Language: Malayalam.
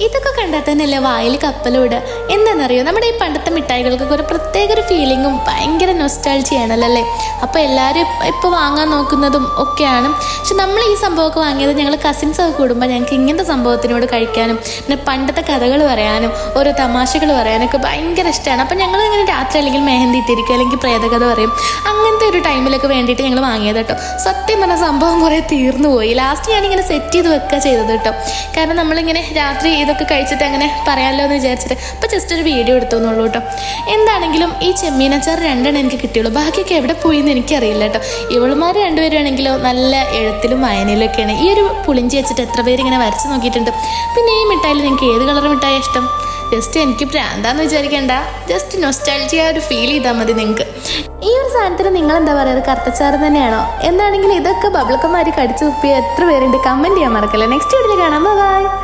ഇതൊക്കെ കണ്ടാൽ തന്നെയല്ലേ വായിൽ കപ്പലോട്. എന്താണെന്നറിയോ, നമ്മുടെ ഈ പണ്ടത്തെ മിഠായികൾക്കൊക്കെ ഒരു പ്രത്യേക ഒരു ഫീലിങ്ങും ഭയങ്കര നൊസ്റ്റാൾജിയാണല്ലോ അല്ലേ. അപ്പോൾ എല്ലാവരും ഇപ്പോൾ വാങ്ങാൻ നോക്കുന്നതും ഒക്കെയാണ്. പക്ഷെ നമ്മൾ ഈ സംഭവമൊക്കെ വാങ്ങിയത് ഞങ്ങൾ കസിൻസൊക്കെ കൂടുമ്പോൾ ഞങ്ങൾക്ക് ഇങ്ങനത്തെ സംഭവത്തിനോട് കഴിക്കാനും പിന്നെ പണ്ടത്തെ കഥകൾ പറയാനും ഓരോ തമാശകൾ പറയാനൊക്കെ ഭയങ്കര ഇഷ്ടമാണ്. അപ്പോൾ ഞങ്ങൾ ഇങ്ങനെ രാത്രി അല്ലെങ്കിൽ മെഹന്തി ഇട്ടിരിക്കും അല്ലെങ്കിൽ പ്രേതകഥ പറയും. അങ്ങനത്തെ ഒരു ടൈമിലൊക്കെ വേണ്ടിയിട്ട് ഞങ്ങൾ വാങ്ങിയത് കേട്ടോ. സത്യം പറഞ്ഞ സംഭവം കുറേ തീർന്നു പോയി. ലാസ്റ്റ് ഞാനിങ്ങനെ സെറ്റ് ചെയ്ത് വെക്കുക ചെയ്തത് കേട്ടോ. കാരണം നമ്മളിങ്ങനെ രാത്രി ഇതൊക്കെ കഴിച്ചിട്ട് അങ്ങനെ പറയാമല്ലോ എന്ന് വിചാരിച്ചിട്ട് അപ്പോൾ ജസ്റ്റ് ഒരു വീഡിയോ എടുത്തു എന്നുള്ളൂ കേട്ടോ. എന്താണെങ്കിലും ഈ ചെമ്മീനച്ചാർ 2 എനിക്ക് കിട്ടിയുള്ളൂ. ബാക്കിയൊക്കെ എവിടെ പോയി എന്ന് എനിക്കറിയില്ല കേട്ടോ. ഇവളുമാർ 2 പേരാണെങ്കിലോ നല്ല എഴുത്തിലും വായനയിലും ഒക്കെയാണ്. ഈ ഒരു പുളിഞ്ചി വെച്ചിട്ട് എത്ര പേര് ഇങ്ങനെ വരച്ച് നോക്കിയിട്ടുണ്ട്. പിന്നെ ഈ മിഠായിൽ നിങ്ങൾക്ക് ഏത് കളർ മിഠായി ഇഷ്ടം? ജസ്റ്റ് എനിക്ക് പ്രാന്താന്ന് വിചാരിക്കേണ്ട, ജസ്റ്റ് നൊസ്റ്റാൾജിയ ഒരു ഫീൽ ചെയ്താൽ മതി നിങ്ങൾക്ക്. ഈ ഒരു സാധനത്തിന് നിങ്ങൾ എന്താ പറയുക, കറുത്തച്ചാറ് തന്നെയാണോ? എന്താണെങ്കിലും ഇതൊക്കെ ബബിൾക്കന്മാർ കടിച്ചു തുപ്പിയ എത്ര പേരുണ്ട്? കമൻറ്റ് ചെയ്യാൻ മറക്കല്ലേ. നെക്സ്റ്റ് വീഡിയോയിൽ കാണാം. ബൈ.